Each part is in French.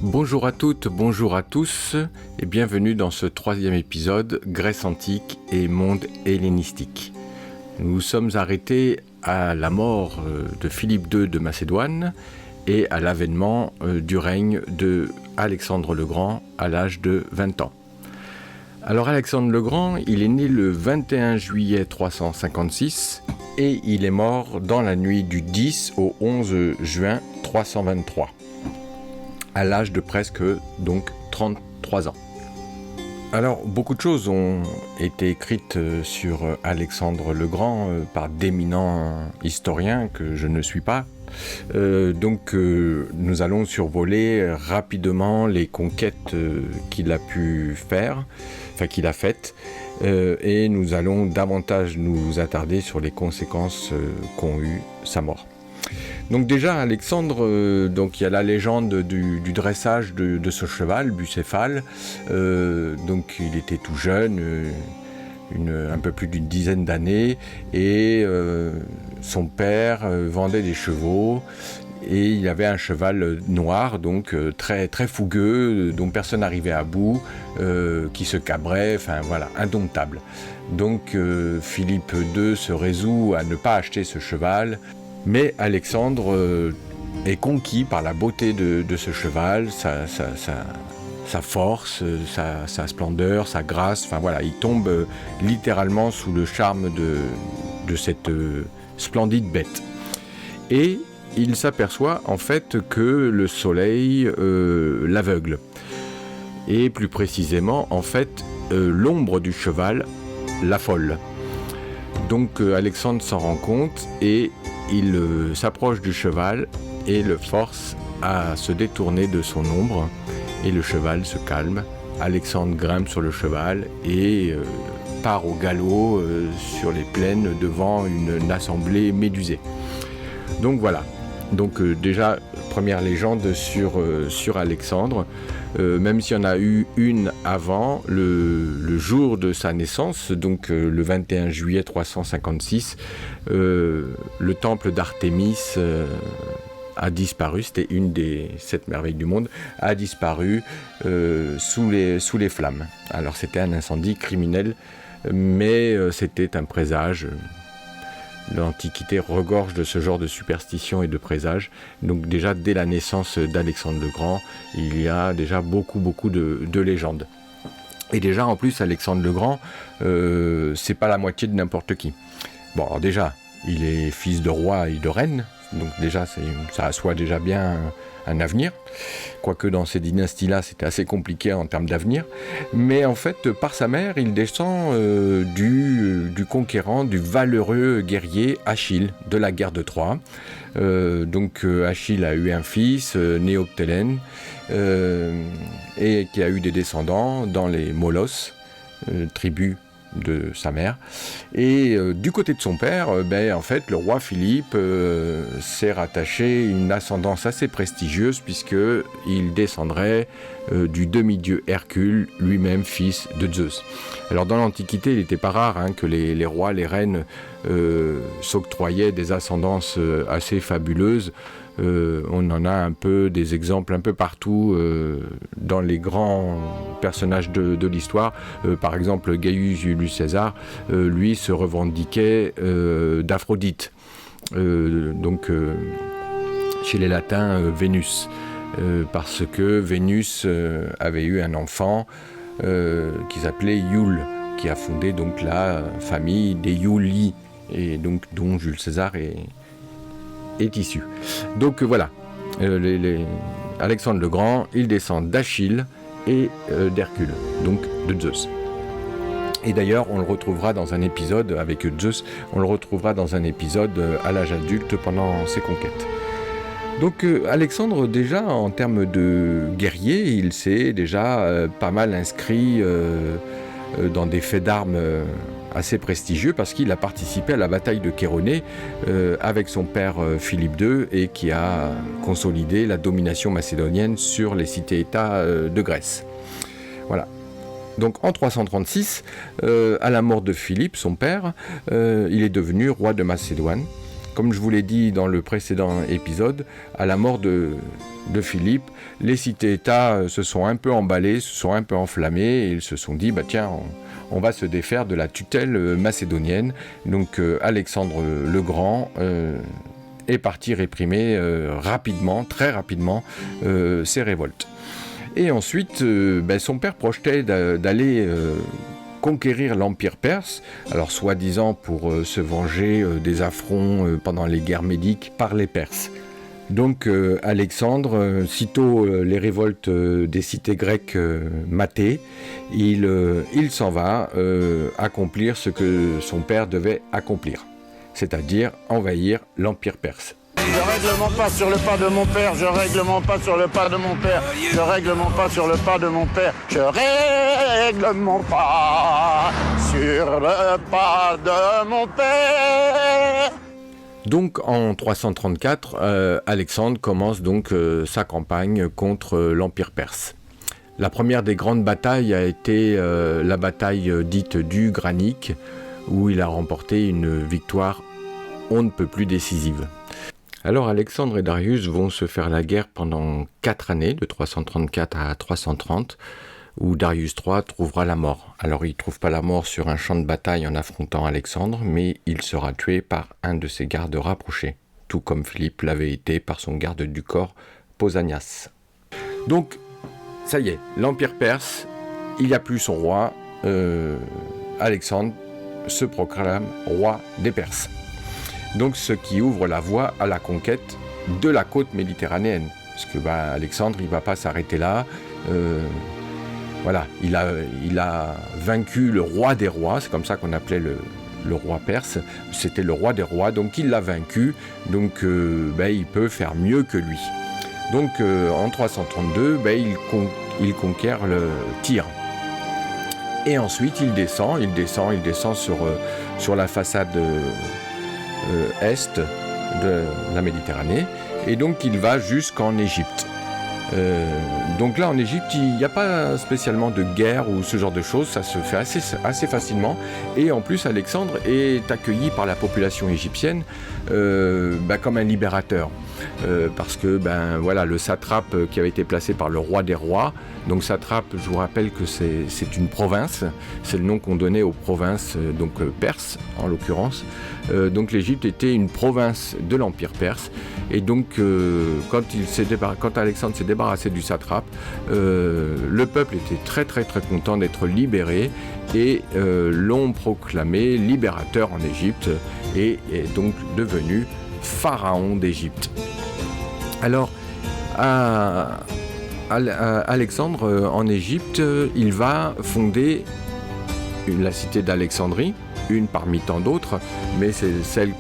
Bonjour à toutes, bonjour à tous et bienvenue dans ce troisième épisode Grèce antique et monde hellénistique. Nous nous sommes arrêtés à la mort de Philippe II de Macédoine et à l'avènement du règne de Alexandre le Grand à l'âge de 20 ans. Alors Alexandre le Grand, il est né le 21 juillet 356 et il est mort dans la nuit du 10 au 11 juin 323. À l'âge de presque donc 33 ans. Alors, beaucoup de choses ont été écrites sur Alexandre le Grand par d'éminents historiens que je ne suis pas. Nous allons survoler rapidement les conquêtes qu'il a pu faire, qu'il a faites, et nous allons davantage nous attarder sur les conséquences qu'ont eu sa mort. Donc déjà, Alexandre, il y a la légende du dressage de ce cheval, Bucéphale. Il était tout jeune, un peu plus d'une dizaine d'années, et son père vendait des chevaux, et il avait un cheval noir, très, très fougueux, dont personne n'arrivait à bout, qui se cabrait, indomptable. Donc Philippe II se résout à ne pas acheter ce cheval. Mais Alexandre est conquis par la beauté de ce cheval, sa force, sa splendeur, sa grâce. Il tombe littéralement sous le charme de cette splendide bête. Et il s'aperçoit en fait que le soleil l'aveugle. Et plus précisément, en fait, l'ombre du cheval l'affole. Donc Alexandre s'en rend compte et il s'approche du cheval et le force à se détourner de son ombre et le cheval se calme. Alexandre grimpe sur le cheval et part au galop sur les plaines devant une assemblée médusée. Donc voilà. Déjà, première légende sur Alexandre. Même s'il y en a eu une avant, le jour de sa naissance, le 21 juillet 356, le temple d'Artémis a disparu, c'était une des 7 merveilles du monde, a disparu sous les flammes. Alors c'était un incendie criminel, mais c'était un présage. L'Antiquité regorge de ce genre de superstitions et de présages. Donc déjà, dès la naissance d'Alexandre le Grand, il y a déjà beaucoup de légendes. Et déjà, en plus, Alexandre le Grand, c'est pas la moitié de n'importe qui. Bon, alors déjà, il est fils de roi et de reine, donc déjà, ça assoit déjà bien un avenir. Quoique dans ces dynasties-là, c'était assez compliqué en termes d'avenir. Mais en fait, par sa mère, il descend du conquérant, du valeureux guerrier Achille, de la guerre de Troie. Achille a eu un fils, Néoptélène, et qui a eu des descendants dans les Molos, tribu de sa mère. Et du côté de son père, le roi Philippe s'est rattaché une ascendance assez prestigieuse puisqu'il descendrait du demi-dieu Hercule, lui-même fils de Zeus. Alors dans l'Antiquité, il n'était pas rare que les rois, les reines s'octroyaient des ascendances assez fabuleuses. On en a un peu des exemples un peu partout dans les grands personnages de l'histoire. Par exemple, Gaius Julius César, lui se revendiquait d'Aphrodite. Chez les Latins, Vénus. Parce que Vénus avait eu un enfant qui s'appelait Iule, qui a fondé donc la famille des Iulii, et donc dont Jules César est issu. Donc voilà, Alexandre le Grand, il descend d'Achille et d'Hercule, donc de Zeus. Et d'ailleurs, on le retrouvera dans un épisode avec Zeus, à l'âge adulte pendant ses conquêtes. Donc Alexandre, déjà, en termes de guerrier, il s'est déjà pas mal inscrit dans des faits d'armes assez prestigieux parce qu'il a participé à la bataille de Chéronée avec son père Philippe II et qui a consolidé la domination macédonienne sur les cités-États de Grèce. Voilà. Donc en 336, à la mort de Philippe, son père, il est devenu roi de Macédoine. Comme je vous l'ai dit dans le précédent épisode, à la mort de Philippe, les cités-États se sont un peu emballés, se sont un peu enflammés, et ils se sont dit, tiens, on va se défaire de la tutelle macédonienne. Donc Alexandre le Grand est parti réprimer rapidement, très rapidement, ces révoltes. Et ensuite, son père projetait d'aller conquérir l'Empire perse, alors soi-disant pour se venger des affronts pendant les guerres médiques par les Perses. Donc Alexandre, sitôt les révoltes des cités grecques matées, il s'en va accomplir ce que son père devait accomplir, c'est-à-dire envahir l'Empire perse. Je règle mon pas sur le pas de mon père, je règle mon pas sur le pas de mon père, je règle mon pas sur le pas de mon père, je règle mon pas sur le pas de mon père. Donc en 334, Alexandre commence donc sa campagne contre l'Empire perse. La première des grandes batailles a été la bataille dite du Granique, où il a remporté une victoire on ne peut plus décisive. Alors Alexandre et Darius vont se faire la guerre pendant 4 années, de 334 à 330, où Darius III trouvera la mort. Alors il ne trouve pas la mort sur un champ de bataille en affrontant Alexandre, mais il sera tué par un de ses gardes rapprochés, tout comme Philippe l'avait été par son garde du corps, Pausanias. Donc, ça y est, l'Empire perse, il n'y a plus son roi, Alexandre se proclame roi des Perses. Donc ce qui ouvre la voie à la conquête de la côte méditerranéenne. Parce que Alexandre, il ne va pas s'arrêter là. Voilà, il a vaincu le roi des rois, c'est comme ça qu'on appelait le roi perse. C'était le roi des rois, donc il l'a vaincu, donc il peut faire mieux que lui. Donc en 332, il conquiert le Tyr. Et ensuite il descend sur la façade est de la Méditerranée, et donc il va jusqu'en Égypte. Donc là en Égypte, il n'y a pas spécialement de guerre ou ce genre de choses, ça se fait assez facilement, et en plus Alexandre est accueilli par la population égyptienne comme un libérateur. Parce que le satrape qui avait été placé par le roi des rois, donc satrape, je vous rappelle que c'est une province, c'est le nom qu'on donnait aux provinces perses en l'occurrence. Donc l'Égypte était une province de l'Empire perse, et donc quand Alexandre s'est débarrassé du satrape, le peuple était très très très content d'être libéré, et l'ont proclamé libérateur en Égypte, et est donc devenu pharaon d'Égypte. Alors, Alexandre, en Égypte, il va fonder la cité d'Alexandrie, une parmi tant d'autres, mais c'est celle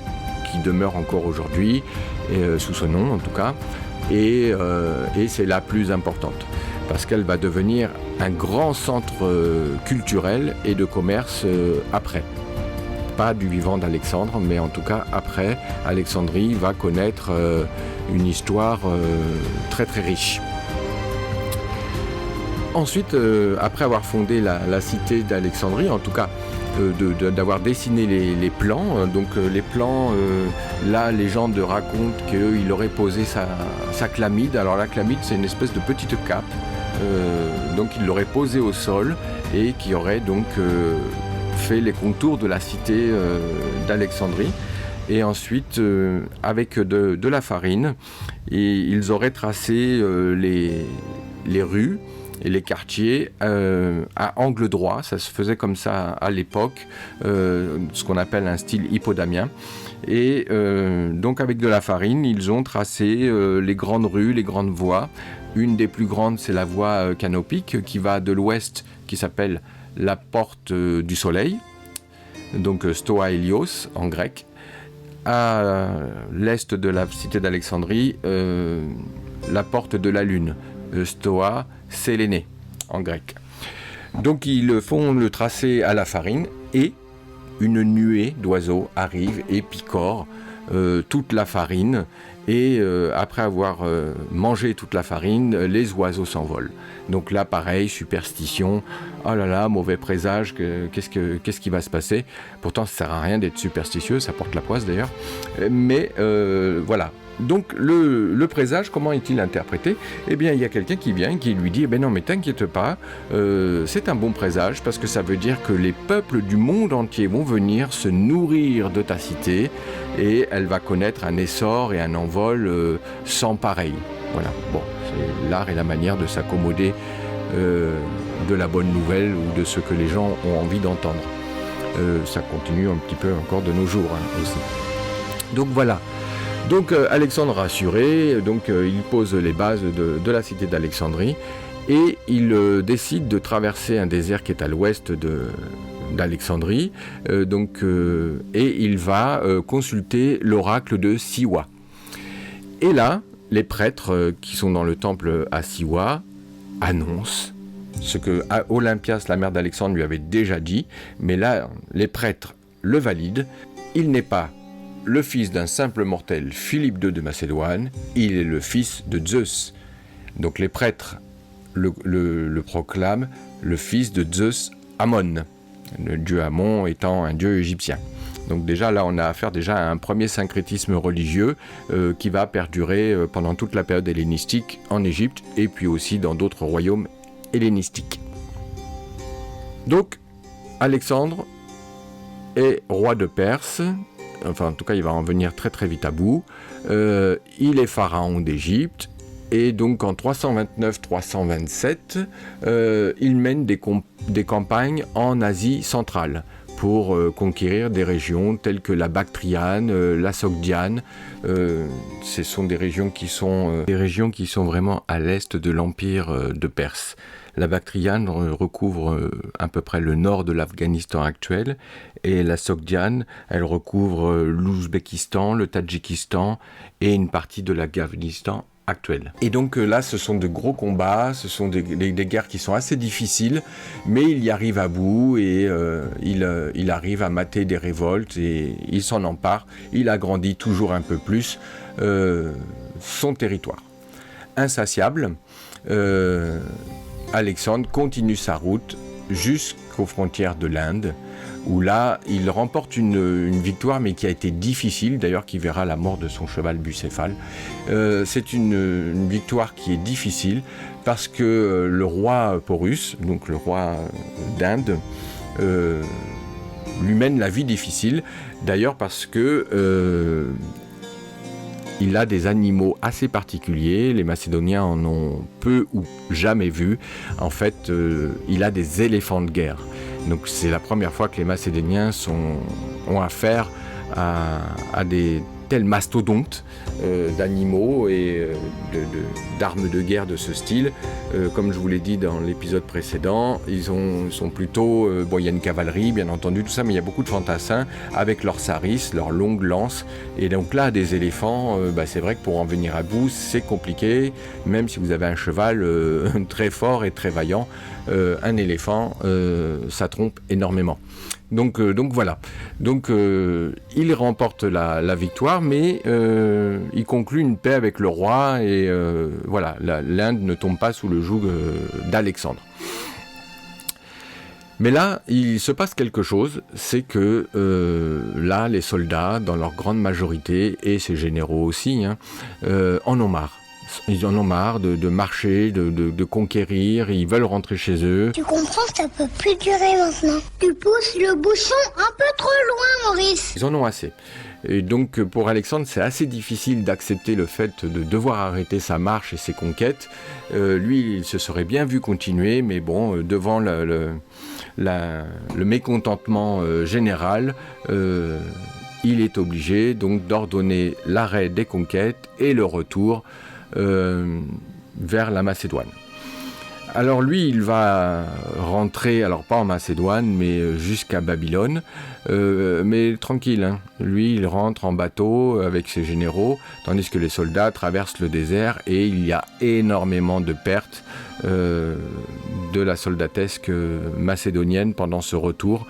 qui demeure encore aujourd'hui, sous ce nom en tout cas, et c'est la plus importante, parce qu'elle va devenir un grand centre culturel et de commerce après. Pas du vivant d'Alexandre, mais en tout cas après, Alexandrie va connaître une histoire très très riche. Ensuite, après avoir fondé la cité d'Alexandrie, en tout cas d'avoir dessiné les plans, les plans, la légende raconte qu'il aurait posé sa chlamyde. Alors la chlamyde, c'est une espèce de petite cape, donc il l'aurait posée au sol, et qui aurait donc fait les contours de la cité d'Alexandrie, et ensuite avec de la farine, et ils auraient tracé les rues et les quartiers à angle droit. Ça se faisait comme ça à l'époque, ce qu'on appelle un style hippodamien, et donc avec de la farine ils ont tracé les grandes rues, les grandes voies. Une des plus grandes, c'est la voie canopique qui va de l'ouest, qui s'appelle la porte du soleil, donc Stoa Hélios en grec, à l'est de la cité d'Alexandrie, la porte de la lune, Stoa Séléné en grec. Donc ils font le tracé à la farine, et une nuée d'oiseaux arrive et picore toute la farine, et après avoir mangé toute la farine, les oiseaux s'envolent. Donc là, pareil, superstition, oh là là, mauvais présage, qu'est-ce qui va se passer? Pourtant, ça sert à rien d'être superstitieux, ça porte la poisse d'ailleurs, mais voilà. Donc le présage, comment est-il interprété? Eh bien, il y a quelqu'un qui vient et qui lui dit, eh bien non, mais t'inquiète pas, c'est un bon présage parce que ça veut dire que les peuples du monde entier vont venir se nourrir de ta cité et elle va connaître un essor et un envol sans pareil. Voilà, bon, c'est l'art et la manière de s'accommoder de la bonne nouvelle ou de ce que les gens ont envie d'entendre. Ça continue un petit peu encore de nos jours aussi. Donc voilà. Donc Alexandre rassuré, il pose les bases de la cité d'Alexandrie et il décide de traverser un désert qui est à l'ouest d'Alexandrie et il va consulter l'oracle de Siwa. Et là, les prêtres qui sont dans le temple à Siwa annoncent ce que Olympias, la mère d'Alexandre, lui avait déjà dit, mais là, les prêtres le valident. Il n'est pas le fils d'un simple mortel, Philippe II de Macédoine, il est le fils de Zeus. Donc les prêtres le proclament le fils de Zeus Amon, le dieu Amon étant un dieu égyptien. Donc déjà là on a affaire à un premier syncrétisme religieux qui va perdurer pendant toute la période hellénistique en Égypte et puis aussi dans d'autres royaumes hellénistiques. Donc Alexandre est roi de Perse. Enfin, en tout cas, il va en venir très très vite à bout. Il est pharaon d'Égypte. Et donc, en 329-327, il mène des campagnes en Asie centrale pour conquérir des régions telles que la Bactriane, la Sogdiane. Ce sont des régions qui sont vraiment à l'est de l'empire de Perse. La Bactriane recouvre à peu près le nord de l'Afghanistan actuel et la Sogdiane, elle recouvre l'Ouzbékistan, le Tadjikistan et une partie de l'Afghanistan actuel. Et donc là, ce sont de gros combats, ce sont des guerres qui sont assez difficiles, mais il y arrive à bout et il arrive à mater des révoltes et il s'en empare. Il agrandit toujours un peu plus son territoire. Insatiable, Alexandre continue sa route jusqu'aux frontières de l'Inde, où là, il remporte une victoire, mais qui a été difficile, d'ailleurs qui verra la mort de son cheval Bucéphale. C'est une victoire qui est difficile, parce que le roi Porus, donc le roi d'Inde, lui mène la vie difficile, d'ailleurs parce que il a des animaux assez particuliers, les Macédoniens en ont peu ou jamais vu. En fait, il a des éléphants de guerre. Donc c'est la première fois que les Macédoniens ont affaire à des tels mastodontes d'animaux et d'armes de guerre de ce style. Comme je vous l'ai dit dans l'épisode précédent, ils sont plutôt... il y a une cavalerie, bien entendu, tout ça, mais il y a beaucoup de fantassins avec leurs saris, leurs longues lances. Et donc là, des éléphants, c'est vrai que pour en venir à bout, c'est compliqué. Même si vous avez un cheval très fort et très vaillant, un éléphant, ça trompe énormément. Donc voilà. Donc il remporte la victoire, mais il conclut une paix avec le roi et voilà, l'Inde ne tombe pas sous le joug d'Alexandre. Mais là, il se passe quelque chose, c'est que là, les soldats, dans leur grande majorité, et ces généraux aussi, en ont marre. Ils en ont marre de marcher, de conquérir, ils veulent rentrer chez eux. Tu comprends, ça peut plus durer maintenant. Tu pousses le bouchon un peu trop loin, Maurice. Ils en ont assez. Et donc pour Alexandre, c'est assez difficile d'accepter le fait de devoir arrêter sa marche et ses conquêtes. Lui, il se serait bien vu continuer, mais bon, devant le mécontentement général, il est obligé donc d'ordonner l'arrêt des conquêtes et le retour vers la Macédoine. Alors lui, il va rentrer, alors pas en Macédoine, mais jusqu'à Babylone, mais tranquille, hein. Lui, il rentre en bateau avec ses généraux, tandis que les soldats traversent le désert et il y a énormément de pertes de la soldatesque macédonienne pendant ce retour.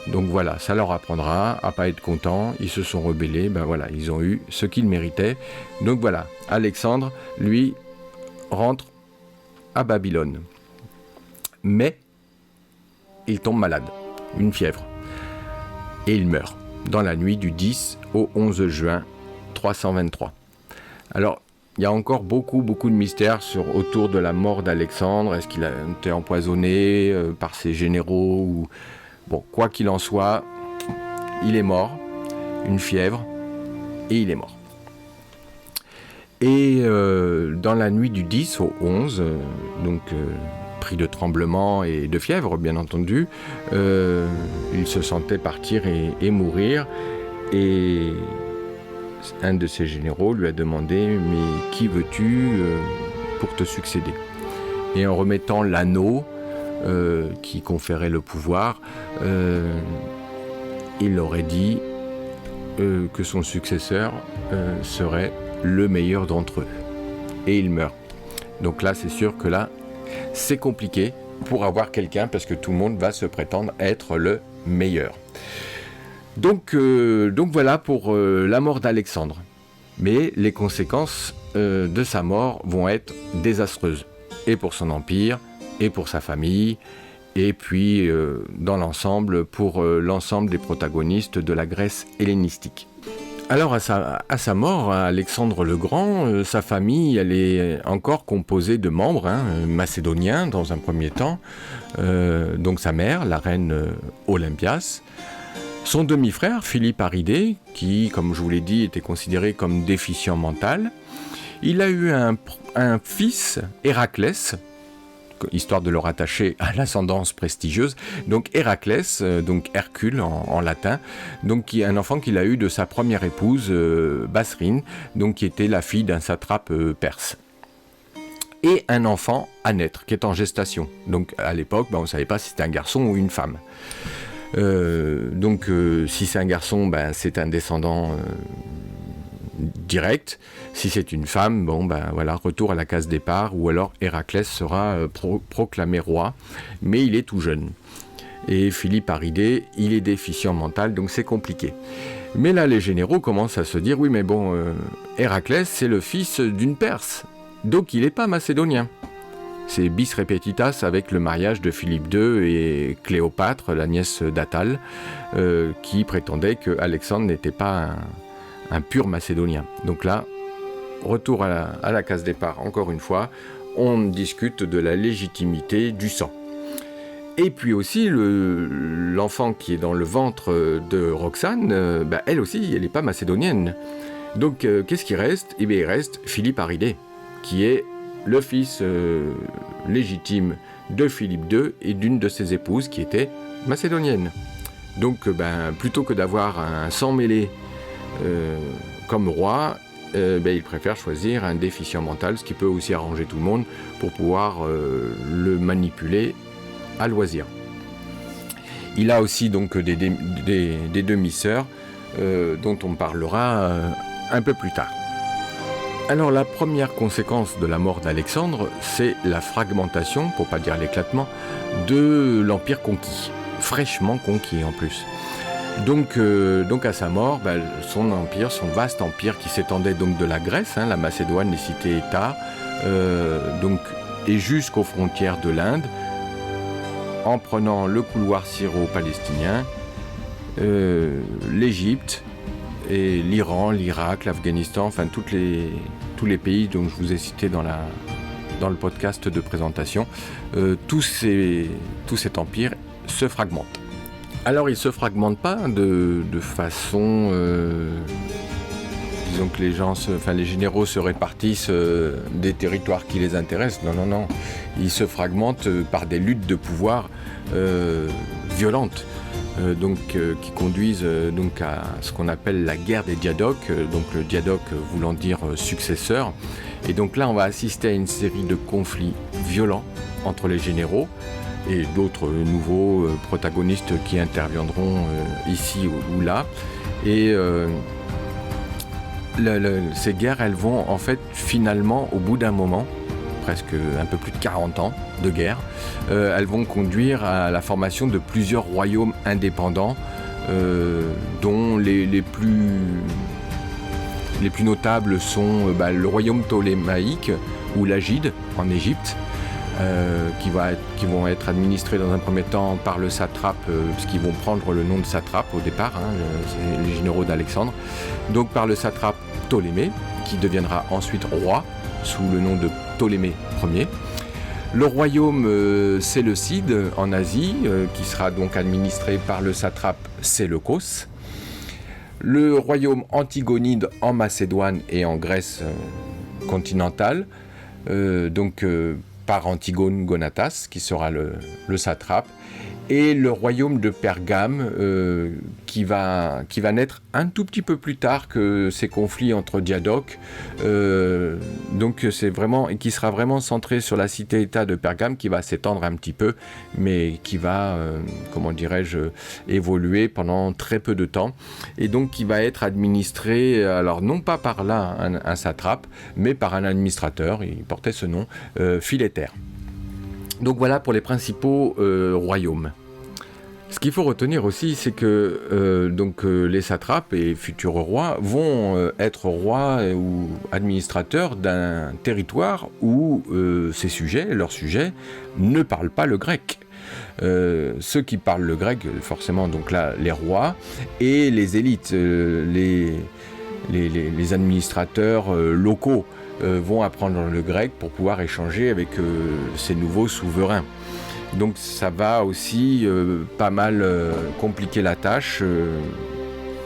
Donc voilà, ça leur apprendra à pas être contents. Ils se sont rebellés, ben voilà, ils ont eu ce qu'ils méritaient. Donc voilà, Alexandre, lui, rentre à Babylone. Mais il tombe malade, une fièvre, et il meurt dans la nuit du 10 au 11 juin 323. Alors, il y a encore beaucoup de mystères autour de la mort d'Alexandre. Est-ce qu'il a été empoisonné par ses généraux ou... Bon, quoi qu'il en soit, il est mort, une fièvre, et il est mort. Et dans la nuit du 10 au 11, pris de tremblements et de fièvre, bien entendu, il se sentait partir et mourir. Et un de ses généraux lui a demandé « Mais qui veux-tu pour te succéder ?» Et en remettant l'anneau qui conférait le pouvoir, il aurait dit que son successeur serait le meilleur d'entre eux. Et il meurt. Donc là, c'est sûr que là, c'est compliqué pour avoir quelqu'un parce que tout le monde va se prétendre être le meilleur. Donc voilà pour la mort d'Alexandre. Mais les conséquences de sa mort vont être désastreuses. Et pour son empire, et pour sa famille, et puis dans l'ensemble, pour l'ensemble des protagonistes de la Grèce hellénistique. Alors à sa mort, Alexandre le Grand, sa famille, elle est encore composée de membres macédoniens dans un premier temps. Donc sa mère, la reine Olympias, son demi-frère Philippe Aridée, qui, comme je vous l'ai dit, était considéré comme déficient mental. Il a eu un fils, Héraclès, histoire de le rattacher à l'ascendance prestigieuse. Donc Héraclès, donc Hercule en latin, donc qui est un enfant qu'il a eu de sa première épouse, Basrine, donc qui était la fille d'un satrape perse. Et un enfant à naître, qui est en gestation. Donc à l'époque, on ne savait pas si c'était un garçon ou une femme. Si c'est un garçon, c'est un descendant direct. Si c'est une femme, retour à la case départ, ou alors Héraclès sera proclamé roi, mais il est tout jeune. Et Philippe Aridée, il est déficient mental, donc c'est compliqué. Mais là, les généraux commencent à se dire, oui, mais Héraclès, c'est le fils d'une Perse, donc il n'est pas macédonien. C'est bis repetitas avec le mariage de Philippe II et Cléopâtre, la nièce d'Attale, qui prétendait que Alexandre n'était pas un pur macédonien. Donc là, retour à la case départ, encore une fois, on discute de la légitimité du sang. Et puis aussi, l'enfant qui est dans le ventre de Roxane, elle aussi, elle n'est pas macédonienne. Donc, qu'est-ce qui reste ? Eh bien, il reste Philippe Aridée, qui est le fils légitime de Philippe II et d'une de ses épouses qui était macédonienne. Donc, plutôt que d'avoir un sang mêlé comme roi, il préfère choisir un déficient mental, ce qui peut aussi arranger tout le monde pour pouvoir le manipuler à loisir. Il a aussi donc des demi-sœurs dont on parlera un peu plus tard. Alors la première conséquence de la mort d'Alexandre, c'est la fragmentation, pour pas dire l'éclatement, de l'empire conquis, fraîchement conquis en plus. Donc à sa mort, son empire, son vaste empire qui s'étendait donc de la Grèce, la Macédoine, les cités-États, et jusqu'aux frontières de l'Inde, en prenant le couloir syro-palestinien, l'Égypte, et l'Iran, l'Irak, l'Afghanistan, enfin tous les pays dont je vous ai cités dans le podcast de présentation, tout cet empire se fragmente. Alors il ne se fragmente pas de façon... disons que les généraux se répartissent des territoires qui les intéressent. Non. Ils se fragmentent par des luttes de pouvoir violentes. Qui conduisent à ce qu'on appelle la guerre des diadoques, donc le diadoque voulant dire successeur. Et donc là, on va assister à une série de conflits violents entre les généraux et d'autres nouveaux protagonistes qui interviendront ici ou là. Et ces guerres, elles vont en fait finalement, au bout d'un moment, presque un peu plus de 40 ans de guerre. Elles vont conduire à la formation de plusieurs royaumes indépendants, dont les plus notables sont le royaume ptolémaïque ou l'Agide en Égypte, qui vont être administrés dans un premier temps par le satrape, puisqu'ils vont prendre le nom de satrape au départ, c'est les généraux d'Alexandre, donc par le satrape Ptolémée, qui deviendra ensuite roi sous le nom de Ptolémée Ier. Le royaume séleucide en Asie, qui sera donc administré par le satrape Séleucos. Le royaume antigonide en Macédoine et en Grèce continentale, par Antigone Gonatas, qui sera le satrape, et le royaume de Pergame, qui va naître un tout petit peu plus tard que ces conflits entre Diadoques, et qui sera vraiment centré sur la cité-État de Pergame, qui va s'étendre un petit peu, mais qui va, évoluer pendant très peu de temps, et donc qui va être administré, alors non pas par là un satrape, mais par un administrateur, il portait ce nom, Philéter. Donc voilà pour les principaux royaumes. Ce qu'il faut retenir aussi, c'est que les satrapes et futurs rois vont être rois ou administrateurs d'un territoire où leurs sujets, ne parlent pas le grec. Ceux qui parlent le grec, forcément, donc là, les rois et les élites, les administrateurs locaux, vont apprendre le grec pour pouvoir échanger avec ces nouveaux souverains. Donc ça va aussi pas mal compliquer la tâche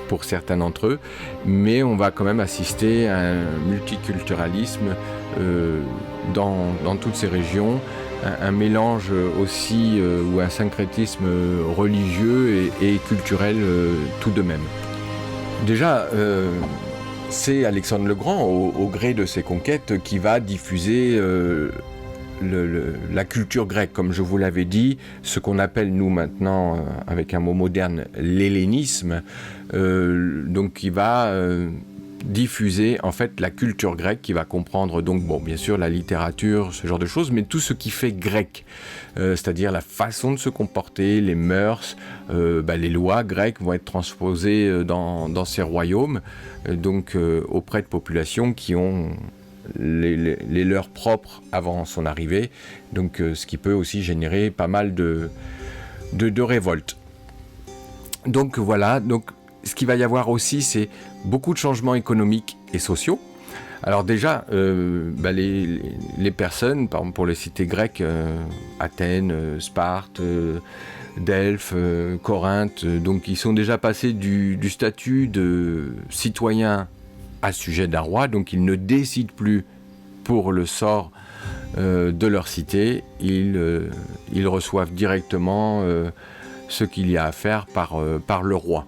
pour certains d'entre eux, mais on va quand même assister à un multiculturalisme dans toutes ces régions, un mélange aussi ou un syncrétisme religieux et culturel tout de même. Déjà, c'est Alexandre le Grand, au gré de ses conquêtes, qui va diffuser la culture grecque, comme je vous l'avais dit, ce qu'on appelle nous maintenant, avec un mot moderne, l'hellénisme, donc qui va diffuser en fait la culture grecque, qui va comprendre donc bien sûr la littérature, ce genre de choses, mais tout ce qui fait grec, c'est-à-dire la façon de se comporter, les mœurs, les lois grecques vont être transposées dans ces royaumes, auprès de populations qui ont les leurs propres avant son arrivée, donc ce qui peut aussi générer pas mal de révoltes. Donc voilà, ce qu'il va y avoir aussi, c'est beaucoup de changements économiques et sociaux. Alors déjà, les personnes, par exemple pour les cités grecques, Athènes, Sparte, Delphes, Corinthe, donc ils sont déjà passés du statut de citoyen à sujet d'un roi, donc ils ne décident plus pour le sort de leur cité, ils reçoivent directement ce qu'il y a à faire par le roi.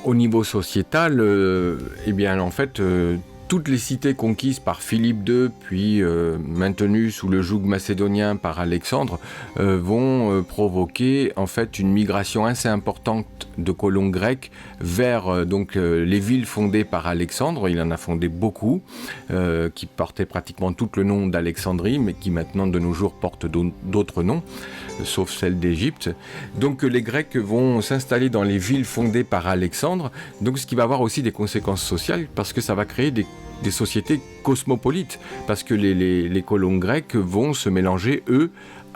Au niveau sociétal, toutes les cités conquises par Philippe II, puis maintenues sous le joug macédonien par Alexandre, vont provoquer en fait une migration assez importante de colons grecs vers les villes fondées par Alexandre. Il en a fondé beaucoup, qui portaient pratiquement tout le nom d'Alexandrie, mais qui maintenant de nos jours portent d'autres noms, sauf celle d'Égypte. Donc les Grecs vont s'installer dans les villes fondées par Alexandre, donc ce qui va avoir aussi des conséquences sociales, parce que ça va créer des sociétés cosmopolites, parce que les colons grecs vont se mélanger, eux,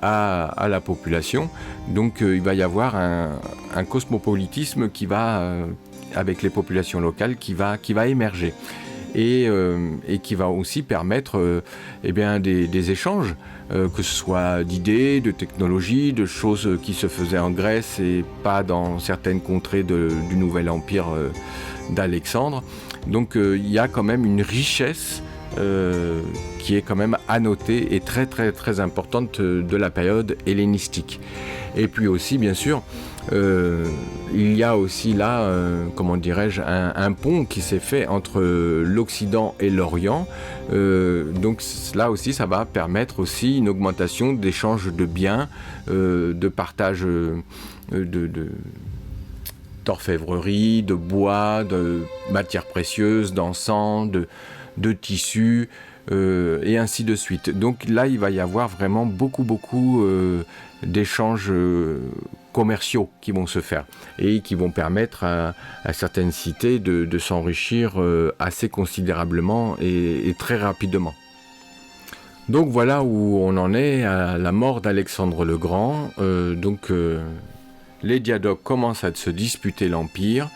à la population. Donc il va y avoir un cosmopolitisme qui va, avec les populations locales, qui va émerger. Et qui va aussi permettre des échanges, que ce soit d'idées, de technologies, de choses qui se faisaient en Grèce et pas dans certaines contrées du nouvel empire d'Alexandre. Donc il y a quand même une richesse qui est quand même à noter et très très très importante de la période hellénistique. Et puis aussi bien sûr il y a aussi là, un pont qui s'est fait entre l'Occident et l'Orient. Donc là aussi, ça va permettre aussi une augmentation d'échanges de biens, de partage d'orfèvrerie, de bois, de matières précieuses, d'encens, de tissus, et ainsi de suite. Donc là, il va y avoir vraiment beaucoup d'échanges commerciaux qui vont se faire et qui vont permettre à certaines cités de s'enrichir assez considérablement et très rapidement. Donc voilà où on en est à la mort d'Alexandre le Grand. Les Diadoques commencent à se disputer l'Empire.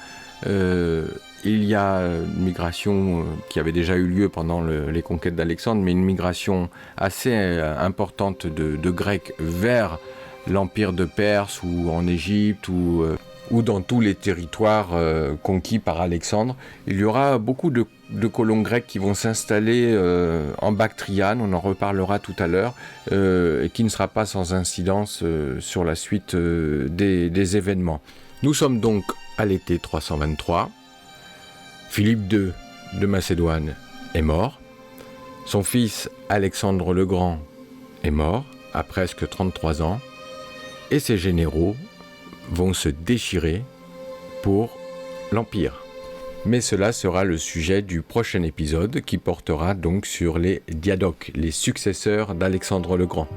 Il y a une migration qui avait déjà eu lieu pendant les conquêtes d'Alexandre, mais une migration assez importante de Grecs vers l'Empire de Perse ou en Égypte ou dans tous les territoires conquis par Alexandre. Il y aura beaucoup de colons grecs qui vont s'installer en Bactriane, on en reparlera tout à l'heure, et qui ne sera pas sans incidence sur la suite des événements. Nous sommes donc à l'été 323. Philippe II de Macédoine est mort. Son fils Alexandre le Grand est mort à presque 33 ans. Et ses généraux vont se déchirer pour l'Empire. Mais cela sera le sujet du prochain épisode qui portera donc sur les Diadoques, les successeurs d'Alexandre le Grand.